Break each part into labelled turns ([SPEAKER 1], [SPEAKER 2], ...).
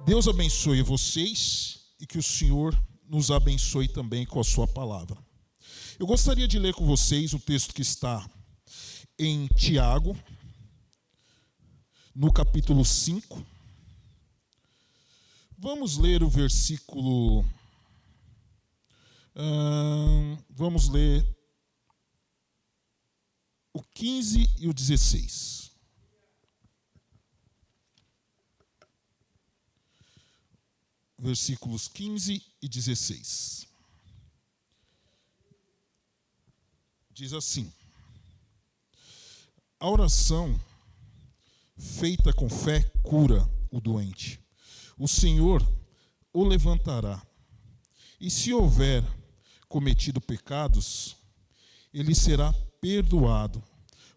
[SPEAKER 1] Deus abençoe vocês e que o Senhor nos abençoe também com a sua palavra. Eu gostaria de ler com vocês o texto que está em Tiago, no capítulo 5. Vamos ler o versículo... vamos ler o 15 e o 16. Versículos 15 e 16. Diz assim: a oração feita com fé cura o doente. O Senhor o levantará. E se houver cometido pecados, ele será perdoado.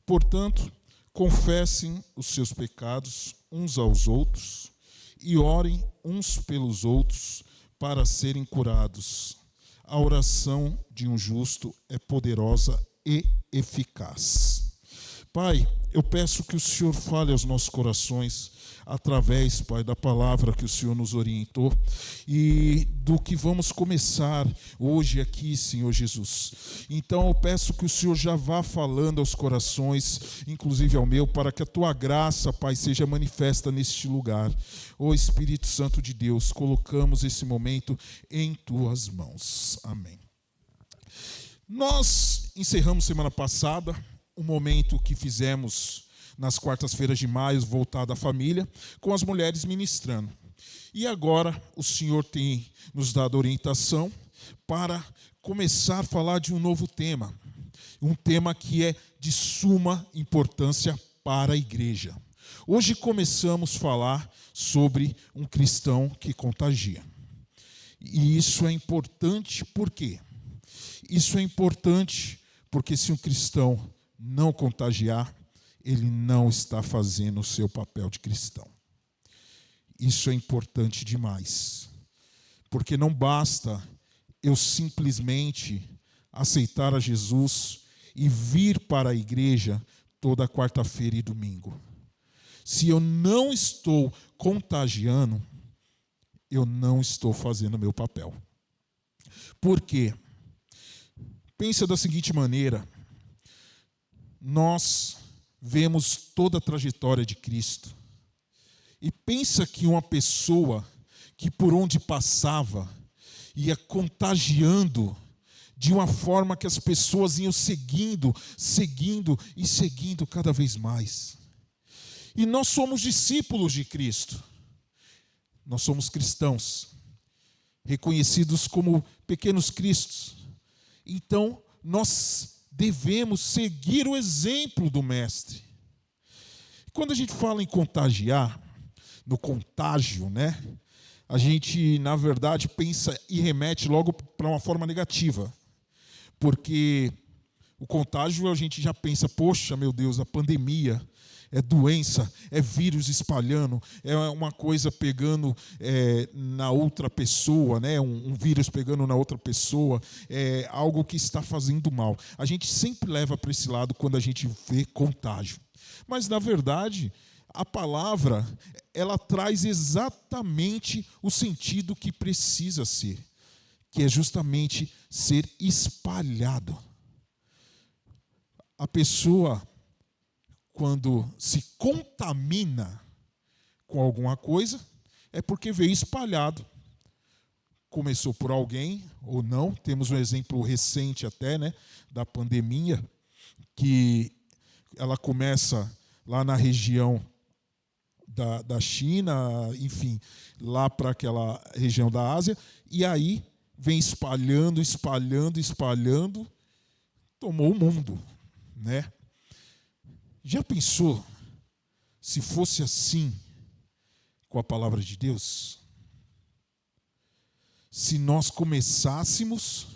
[SPEAKER 1] Portanto, confessem os seus pecados uns aos outros e orem uns pelos outros para serem curados. A oração de um justo é poderosa e eficaz. Pai, eu peço que o Senhor fale aos nossos corações através, Pai, da palavra que o Senhor nos orientou e do que vamos começar hoje aqui, Senhor Jesus. Então eu peço que o Senhor já vá falando aos corações, inclusive ao meu, para que a Tua graça, Pai, seja manifesta neste lugar. Ó Espírito Santo de Deus, colocamos esse momento em Tuas mãos. Amém. Nós encerramos semana passada um momento que fizemos nas quartas-feiras de maio, voltado à família, com as mulheres ministrando. E agora o Senhor tem nos dado orientação para começar a falar de um novo tema. Um tema que é de suma importância para a igreja. Hoje começamos a falar sobre um cristão que contagia. E isso é importante por quê? Isso é importante porque se um cristão não contagiar, ele não está fazendo o seu papel de cristão. Isso é importante demais. Porque não basta eu simplesmente aceitar a Jesus e vir para a igreja toda quarta-feira e domingo. Se eu não estou contagiando, eu não estou fazendo o meu papel. Por quê? Pensa da seguinte maneira: nós vemos toda a trajetória de Cristo. E pensa que uma pessoa que por onde passava ia contagiando de uma forma que as pessoas iam seguindo cada vez mais. E nós somos discípulos de Cristo. Nós somos cristãos, reconhecidos como pequenos cristos. Então, nós devemos seguir o exemplo do Mestre. Quando a gente fala em contagiar, no contágio, né? A gente, na verdade, pensa e remete logo para uma forma negativa. Porque o contágio a gente já pensa, poxa, meu Deus, a pandemia, é doença, é vírus espalhando, é uma coisa pegando na outra pessoa, né? Um vírus pegando na outra pessoa, é algo que está fazendo mal. A gente sempre leva para esse lado quando a gente vê contágio. Mas, na verdade, a palavra, ela traz exatamente o sentido que precisa ser, que é justamente ser espalhado. A pessoa, quando se contamina com alguma coisa, é porque veio espalhado. Começou por alguém ou não. Temos um exemplo recente até, né, da pandemia, que ela começa lá na região da China, enfim, lá para aquela região da Ásia, e aí vem espalhando, tomou o mundo, né? Já pensou se fosse assim com a palavra de Deus? Se nós começássemos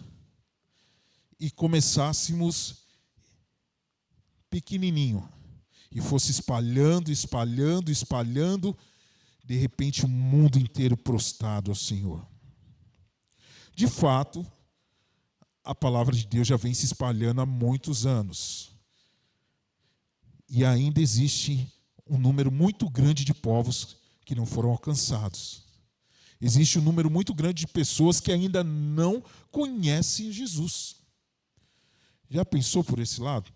[SPEAKER 1] pequenininho e fosse espalhando, de repente o mundo inteiro prostrado ao Senhor. De fato, a palavra de Deus já vem se espalhando há muitos anos. E ainda existe um número muito grande de povos que não foram alcançados. Existe um número muito grande de pessoas que ainda não conhecem Jesus. Já pensou por esse lado?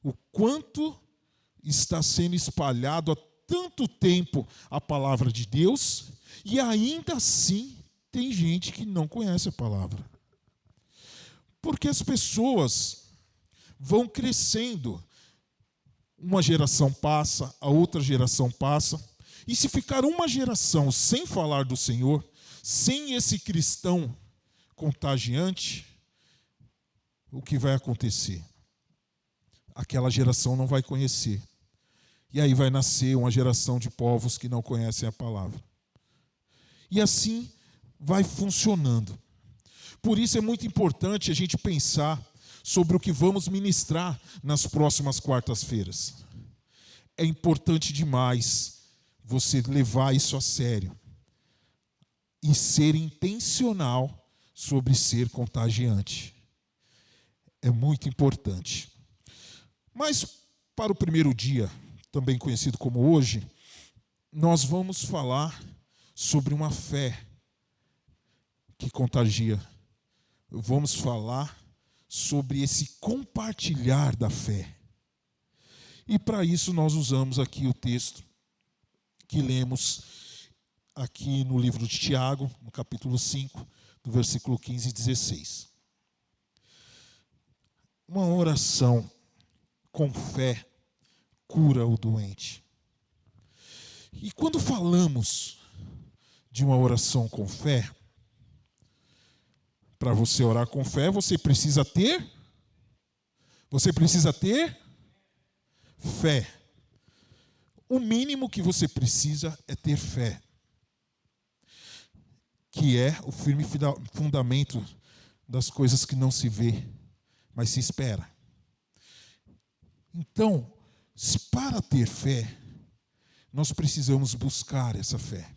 [SPEAKER 1] O quanto está sendo espalhado há tanto tempo a palavra de Deus e ainda assim tem gente que não conhece a palavra. Porque as pessoas vão crescendo. Uma geração passa, a outra geração passa. E se ficar uma geração sem falar do Senhor, sem esse cristão contagiante, o que vai acontecer? Aquela geração não vai conhecer. E aí vai nascer uma geração de povos que não conhecem a palavra. E assim vai funcionando. Por isso é muito importante a gente pensar sobre o que vamos ministrar nas próximas quartas-feiras. É importante demais você levar isso a sério e ser intencional sobre ser contagiante. É muito importante. Mas para o primeiro dia, também conhecido como hoje, nós vamos falar sobre uma fé que contagia. Vamos falar sobre esse compartilhar da fé. E para isso nós usamos aqui o texto que lemos aqui no livro de Tiago, no capítulo 5, do versículo 15 e 16. Uma oração com fé cura o doente. E quando falamos de uma oração com fé, para você orar com fé, você precisa ter fé. O mínimo que você precisa é ter fé, que é o firme fundamento das coisas que não se vê, mas se espera. Então, para ter fé, nós precisamos buscar essa fé.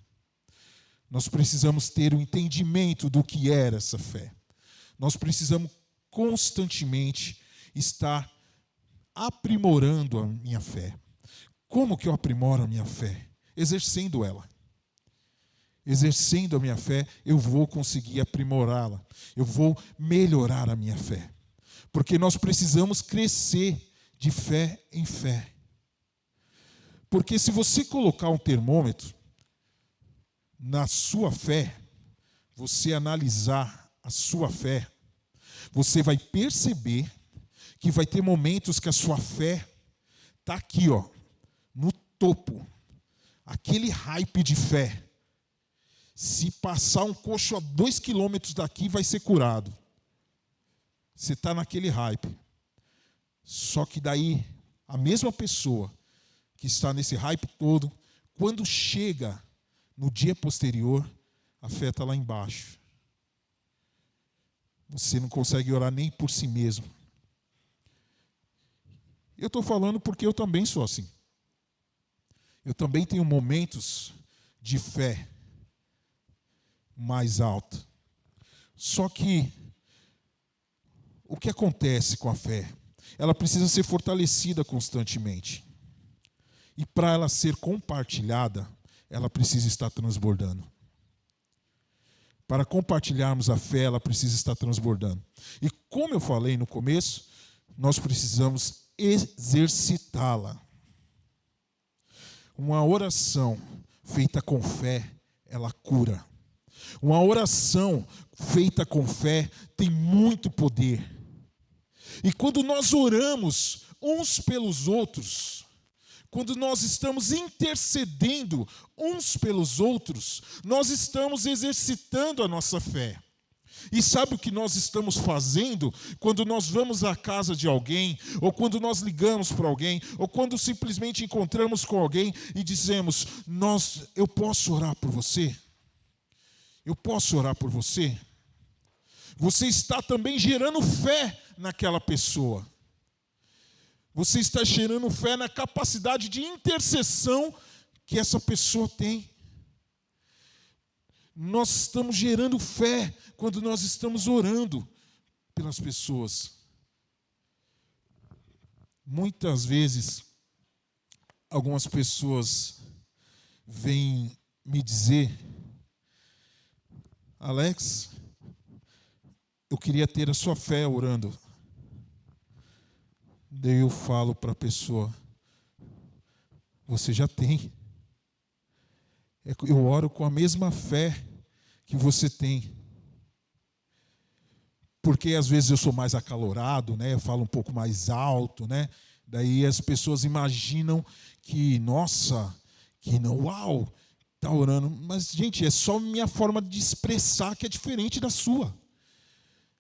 [SPEAKER 1] Nós precisamos ter o entendimento do que é essa fé. Nós precisamos constantemente estar aprimorando a minha fé. Como que eu aprimoro a minha fé? Exercendo ela. Exercendo a minha fé, eu vou conseguir aprimorá-la. Eu vou melhorar a minha fé. Porque nós precisamos crescer de fé em fé. Porque se você colocar um termômetro na sua fé, você analisar a sua fé, você vai perceber que vai ter momentos que a sua fé está aqui, no topo. Aquele hype de fé. Se passar um coxo a 2 quilômetros daqui, vai ser curado. Você está naquele hype. Só que daí, a mesma pessoa que está nesse hype todo, quando chega no dia posterior, a fé está lá embaixo. Você não consegue orar nem por si mesmo. Eu estou falando porque eu também sou assim. Eu também tenho momentos de fé mais alta. Só que o que acontece com a fé? Ela precisa ser fortalecida constantemente. E para ela ser compartilhada, ela precisa estar transbordando. Para compartilharmos a fé, ela precisa estar transbordando. E como eu falei no começo, nós precisamos exercitá-la. Uma oração feita com fé, ela cura. Uma oração feita com fé tem muito poder. E quando nós oramos uns pelos outros, quando nós estamos intercedendo uns pelos outros, nós estamos exercitando a nossa fé. E sabe o que nós estamos fazendo quando nós vamos à casa de alguém, ou quando nós ligamos para alguém, ou quando simplesmente encontramos com alguém e dizemos: eu posso orar por você? Eu posso orar por você? Você está também gerando fé naquela pessoa. Você está gerando fé na capacidade de intercessão que essa pessoa tem. Nós estamos gerando fé quando nós estamos orando pelas pessoas. Muitas vezes, algumas pessoas vêm me dizer Alex, eu queria ter a sua fé orando. Daí eu falo para a pessoa, você já tem. Eu oro com a mesma fé que você tem. Porque às vezes eu sou mais acalorado, né? Eu falo um pouco mais alto, né? Daí as pessoas imaginam que, nossa, que não, uau, está orando. Mas, gente, é só minha forma de expressar que é diferente da sua.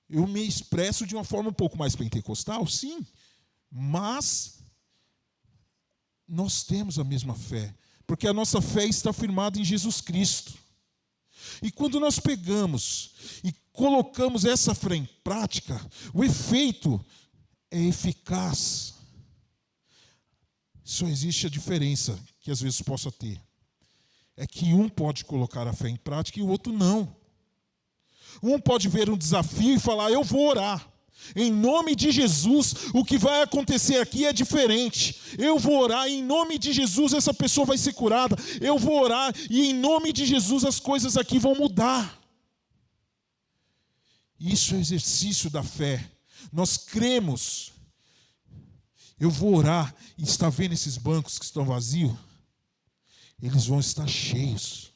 [SPEAKER 1] Eu me expresso de uma forma um pouco mais pentecostal, sim, mas nós temos a mesma fé, porque a nossa fé está firmada em Jesus Cristo. E quando nós pegamos e colocamos essa fé em prática, o efeito é eficaz. Só existe a diferença que às vezes possa ter. É que um pode colocar a fé em prática e o outro não. Um pode ver um desafio e falar, eu vou orar. Em nome de Jesus, o que vai acontecer aqui é diferente. Eu vou orar, e em nome de Jesus essa pessoa vai ser curada. Eu vou orar, e em nome de Jesus as coisas aqui vão mudar. Isso é o exercício da fé. Nós cremos. Eu vou orar, e está vendo esses bancos que estão vazios? Eles vão estar cheios.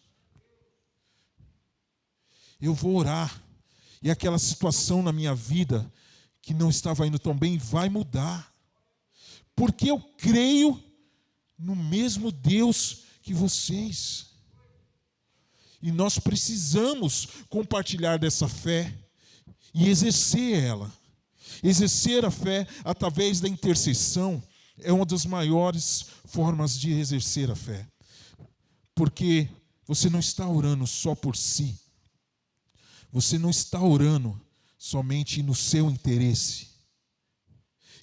[SPEAKER 1] Eu vou orar, e aquela situação na minha vida que não estava indo tão bem vai mudar, porque eu creio no mesmo Deus que vocês, e nós precisamos compartilhar dessa fé e exercer ela. Exercer a fé através da intercessão é uma das maiores formas de exercer a fé, porque você não está orando só por si. Você não está orando somente no seu interesse.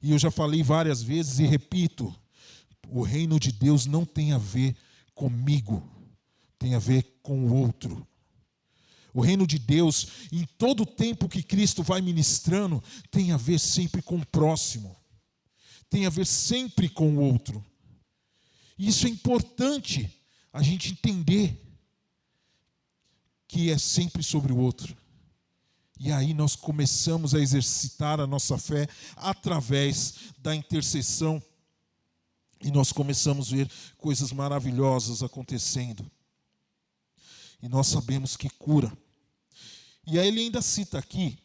[SPEAKER 1] E eu já falei várias vezes e repito, o reino de Deus não tem a ver comigo, tem a ver com o outro. O reino de Deus, em todo o tempo que Cristo vai ministrando, tem a ver sempre com o próximo, tem a ver sempre com o outro. E isso é importante a gente entender que é sempre sobre o outro. E aí nós começamos a exercitar a nossa fé através da intercessão. E nós começamos a ver coisas maravilhosas acontecendo. E nós sabemos que cura. E aí ele ainda cita aqui,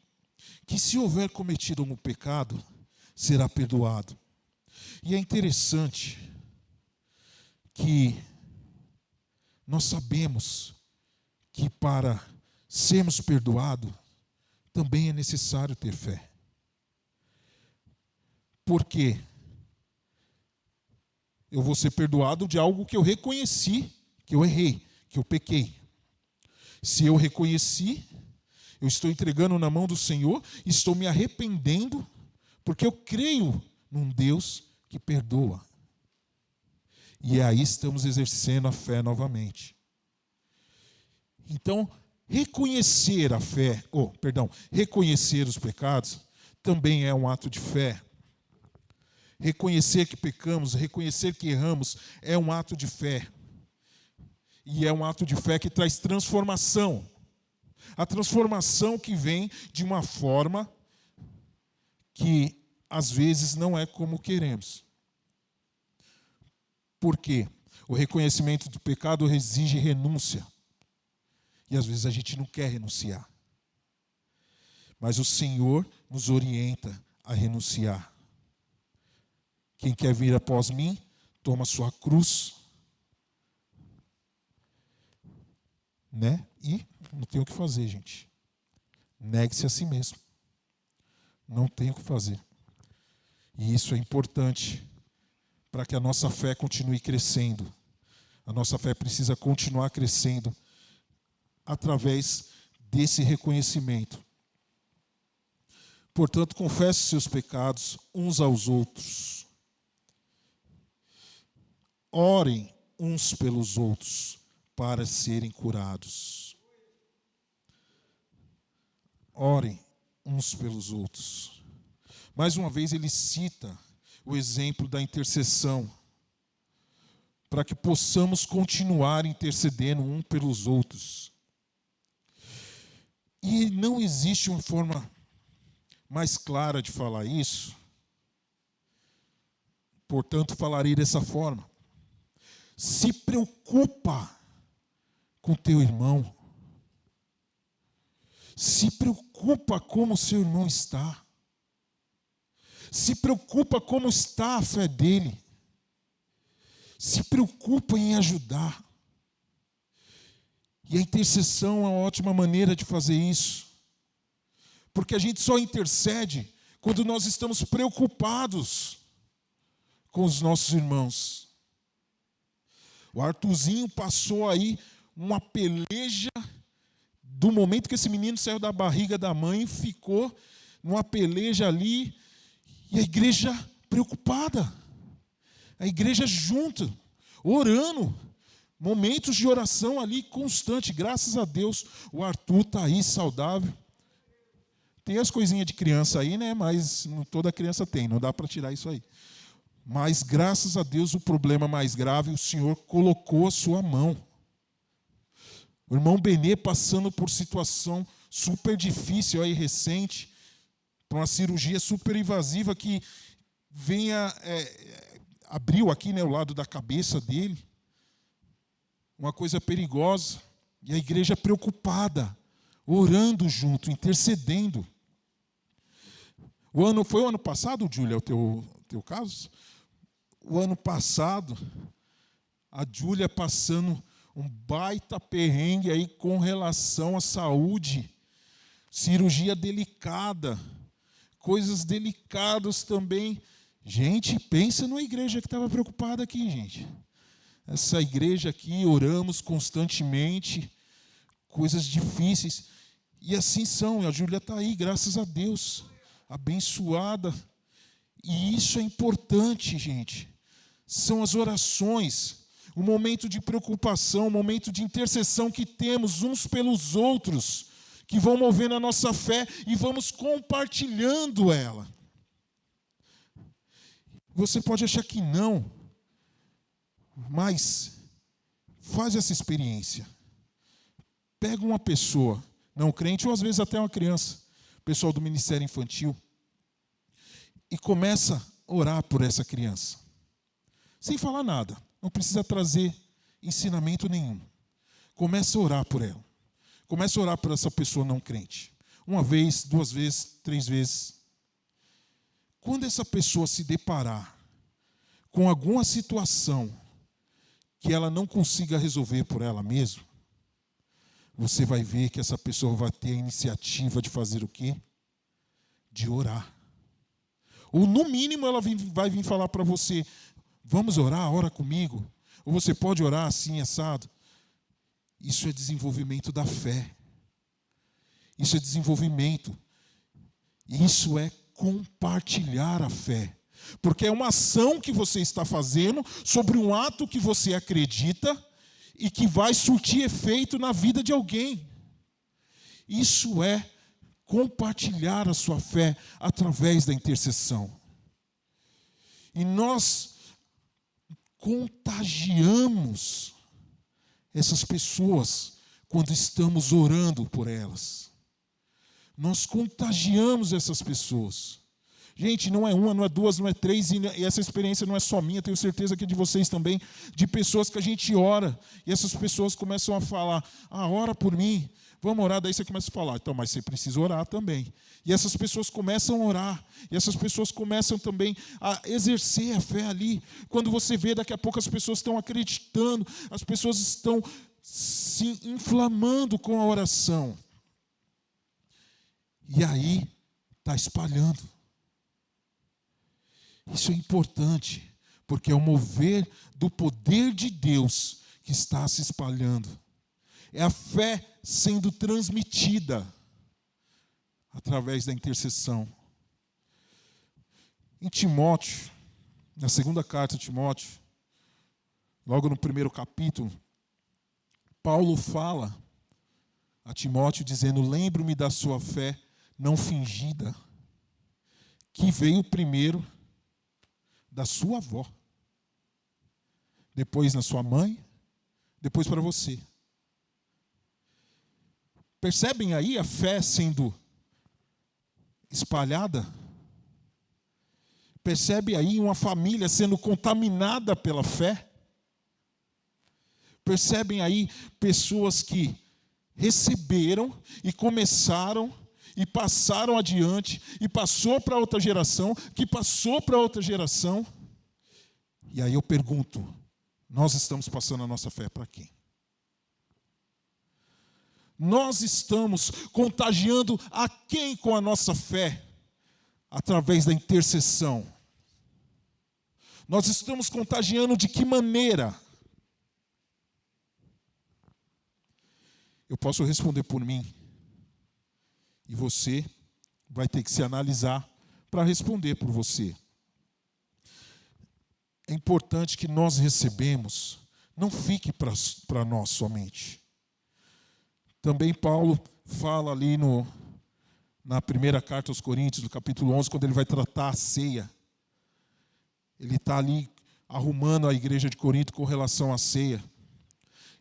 [SPEAKER 1] que se houver cometido algum pecado, será perdoado. E é interessante que nós sabemos que para sermos perdoados, também é necessário ter fé. Por quê? Eu vou ser perdoado de algo que eu reconheci, que eu errei, que eu pequei. Se eu reconheci, eu estou entregando na mão do Senhor, estou me arrependendo, porque eu creio num Deus que perdoa. E aí estamos exercendo a fé novamente. Então, reconhecer a fé, reconhecer os pecados, também é um ato de fé. Reconhecer que pecamos, reconhecer que erramos, é um ato de fé. E é um ato de fé que traz transformação. A transformação que vem de uma forma que, às vezes, não é como queremos. Por quê? O reconhecimento do pecado exige renúncia. E às vezes a gente não quer renunciar. Mas o Senhor nos orienta a renunciar. Quem quer vir após mim, toma sua cruz. Né? E não tem o que fazer, gente. Negue-se a si mesmo. Não tem o que fazer. E isso é importante para que a nossa fé continue crescendo. A nossa fé precisa continuar crescendo através desse reconhecimento. Portanto, confesse seus pecados uns aos outros. Orem uns pelos outros para serem curados. Orem uns pelos outros. Mais uma vez ele cita o exemplo da intercessão, para que possamos continuar intercedendo um pelos outros. E não existe uma forma mais clara de falar isso, portanto, falarei dessa forma. Se preocupa com teu irmão. Se preocupa como seu irmão está. Se preocupa como está a fé dele. Se preocupa em ajudar. E a intercessão é uma ótima maneira de fazer isso. Porque a gente só intercede quando nós estamos preocupados com os nossos irmãos. O Arthurzinho passou aí uma peleja do momento que esse menino saiu da barriga da mãe, ficou numa peleja ali, e a igreja preocupada. A igreja junto, orando. Momentos de oração ali constante. Graças a Deus, o Arthur está aí saudável. Tem as coisinhas de criança aí, né? Mas toda criança tem, não dá para tirar isso aí. Mas graças a Deus, o problema mais grave, o Senhor colocou a sua mão. O irmão Benê passando por situação super difícil aí, recente, por uma cirurgia super invasiva que abriu aqui, né, o lado da cabeça dele. Uma coisa perigosa. E a igreja preocupada, orando junto, intercedendo. Foi o ano passado, Júlia, o teu caso? O ano passado, a Júlia passando um baita perrengue aí com relação à saúde, cirurgia delicada, coisas delicadas também. Gente, pensa numa igreja que estava preocupada aqui, gente. Essa igreja aqui, oramos constantemente, coisas difíceis. E assim são, a Júlia está aí, graças a Deus, abençoada. E isso é importante, gente. São as orações, o momento de preocupação, o momento de intercessão que temos uns pelos outros, que vão movendo a nossa fé e vamos compartilhando ela. Você pode achar que não, mas faz essa experiência. Pega uma pessoa, não crente, ou às vezes até uma criança, pessoal do Ministério Infantil, e começa a orar por essa criança. Sem falar nada, não precisa trazer ensinamento nenhum. Começa a orar por ela. Começa a orar por essa pessoa não crente. 1 vez, 2 vezes, 3 vezes. Quando essa pessoa se deparar com alguma situação que ela não consiga resolver por ela mesma, você vai ver que essa pessoa vai ter a iniciativa de fazer o quê? De orar. Ou no mínimo ela vai vir falar para você, vamos orar, ora comigo. Ou você pode orar assim, assado. Isso é desenvolvimento da fé. Isso é desenvolvimento. Isso é compartilhar a fé. Porque é uma ação que você está fazendo sobre um ato que você acredita e que vai surtir efeito na vida de alguém. Isso é compartilhar a sua fé através da intercessão. E nós contagiamos essas pessoas quando estamos orando por elas. Nós contagiamos essas pessoas. Gente, não é uma, não é duas, não é três, e essa experiência não é só minha, tenho certeza que é de vocês também, de pessoas que a gente ora, e essas pessoas começam a falar, ora por mim, vamos orar, daí você começa a falar, então, mas você precisa orar também. E essas pessoas começam a orar, e essas pessoas começam também a exercer a fé ali. Quando você vê, daqui a pouco as pessoas estão acreditando, as pessoas estão se inflamando com a oração. E aí, está espalhando. Isso é importante, porque é o mover do poder de Deus que está se espalhando. É a fé sendo transmitida através da intercessão. Em Timóteo, na segunda carta de Timóteo, logo no primeiro capítulo, Paulo fala a Timóteo dizendo, lembro-me da sua fé não fingida, que veio primeiro da sua avó, depois na sua mãe, depois para você. Percebem aí a fé sendo espalhada? Percebe aí uma família sendo contaminada pela fé? Percebem aí pessoas que receberam e começaram e passaram adiante e passou para outra geração, que passou para outra geração. E aí eu pergunto, nós estamos passando a nossa fé para quem? Nós estamos contagiando a quem com a nossa fé? Através da intercessão. Nós estamos contagiando de que maneira? Eu posso responder por mim. E você vai ter que se analisar para responder por você. É importante que nós recebemos, não fique para nós somente. Também Paulo fala ali na primeira carta aos Coríntios, no capítulo 11, quando ele vai tratar a ceia. Ele está ali arrumando a igreja de Corinto com relação à ceia.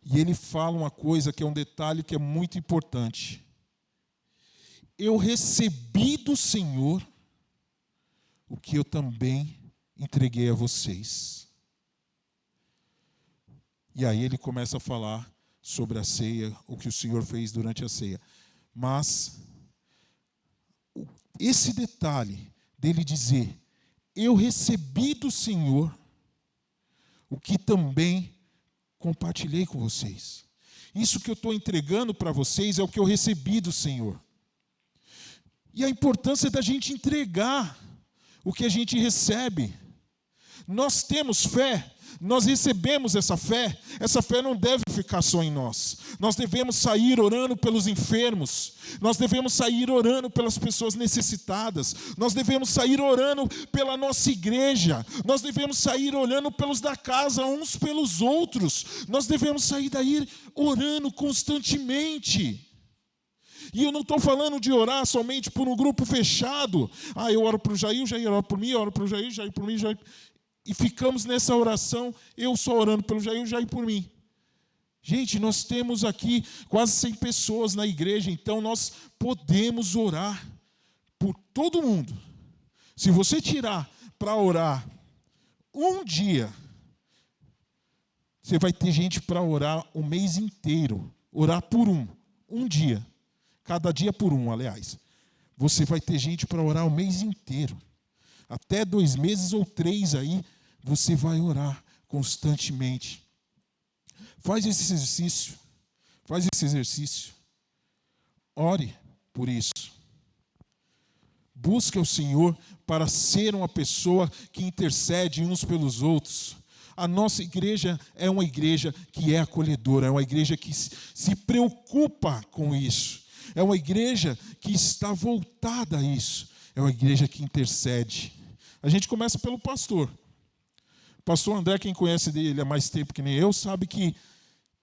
[SPEAKER 1] E ele fala uma coisa que é um detalhe que é muito importante. Eu recebi do Senhor o que eu também entreguei a vocês. E aí ele começa a falar sobre a ceia, o que o Senhor fez durante a ceia. Mas esse detalhe dele dizer, eu recebi do Senhor o que também compartilhei com vocês. Isso que eu estou entregando para vocês é o que eu recebi do Senhor. E a importância da gente entregar o que a gente recebe. Nós temos fé, nós recebemos essa fé não deve ficar só em nós. Nós devemos sair orando pelos enfermos, nós devemos sair orando pelas pessoas necessitadas, nós devemos sair orando pela nossa igreja, nós devemos sair orando pelos da casa, uns pelos outros, nós devemos sair daí orando constantemente. E eu não estou falando de orar somente por um grupo fechado. Eu oro para o Jair ora por mim, eu oro para o Jair por mim, Jair. E ficamos nessa oração, eu só orando pelo Jair por mim. Gente, nós temos aqui quase 100 pessoas na igreja, então nós podemos orar por todo mundo. Se você tirar para orar um dia, você vai ter gente para orar o mês inteiro. Orar por um dia. Cada dia por aliás. Você vai ter gente para orar o mês inteiro. Até 2 meses ou 3 aí, você vai orar constantemente. Faz esse exercício. Faz esse exercício. Ore por isso. Busque o Senhor para ser uma pessoa que intercede uns pelos outros. A nossa igreja é uma igreja que é acolhedora, é uma igreja que se preocupa com isso. É uma igreja que está voltada a isso. É uma igreja que intercede. A gente começa pelo pastor. O pastor André, quem conhece dele há mais tempo que nem eu, sabe que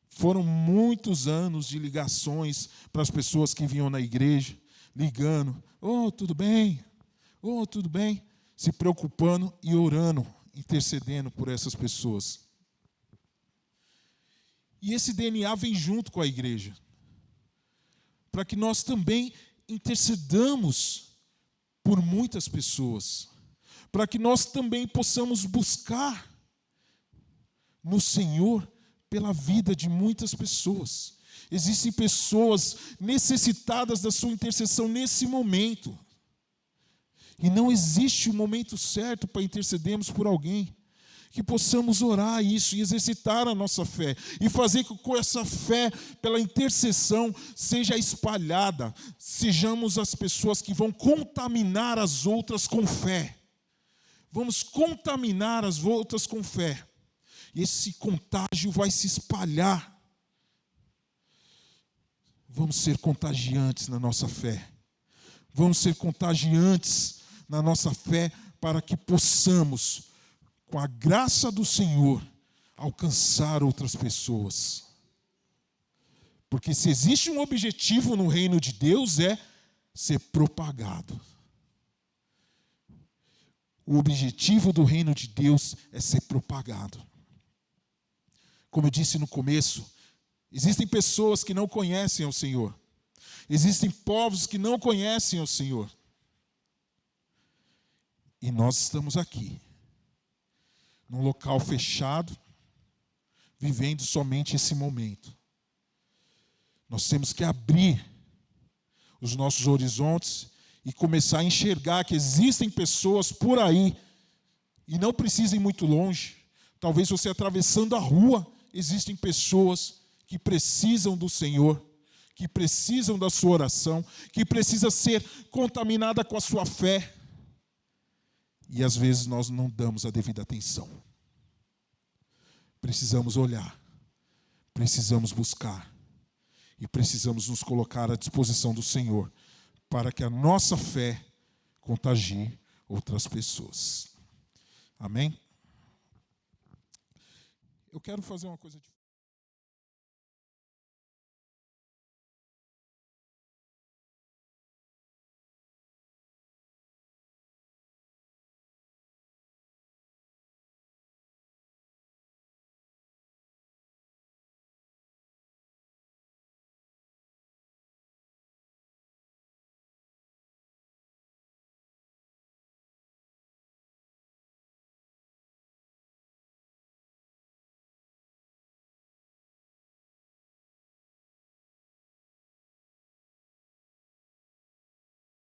[SPEAKER 1] foram muitos anos de ligações para as pessoas que vinham na igreja, ligando. Tudo bem? Tudo bem? Se preocupando e orando, intercedendo por essas pessoas. E esse DNA vem junto com a igreja. Para que nós também intercedamos por muitas pessoas. Para que nós também possamos buscar no Senhor pela vida de muitas pessoas. Existem pessoas necessitadas da sua intercessão nesse momento. E não existe um momento certo para intercedermos por alguém. Que possamos orar isso e exercitar a nossa fé. E fazer com que essa fé, pela intercessão, seja espalhada. Sejamos as pessoas que vão contaminar as outras com fé. Vamos contaminar as outras com fé. E esse contágio vai se espalhar. Vamos ser contagiantes na nossa fé. Vamos ser contagiantes na nossa fé para que possamos, com a graça do Senhor, alcançar outras pessoas. Porque se existe um objetivo no reino de Deus é ser propagado. O objetivo do reino de Deus é ser propagado. Como eu disse no começo, existem pessoas que não conhecem o Senhor. Existem povos que não conhecem o Senhor. E nós estamos aqui, num local fechado, vivendo somente esse momento. Nós temos que abrir os nossos horizontes e começar a enxergar que existem pessoas por aí, e não precisam ir muito longe. Talvez você atravessando a rua, existem pessoas que precisam do Senhor, que precisam da sua oração, que precisa ser contaminada com a sua fé. E às vezes nós não damos a devida atenção. Precisamos olhar, precisamos buscar e precisamos nos colocar à disposição do Senhor para que a nossa fé contagie outras pessoas. Amém? Eu quero fazer uma coisa diferente.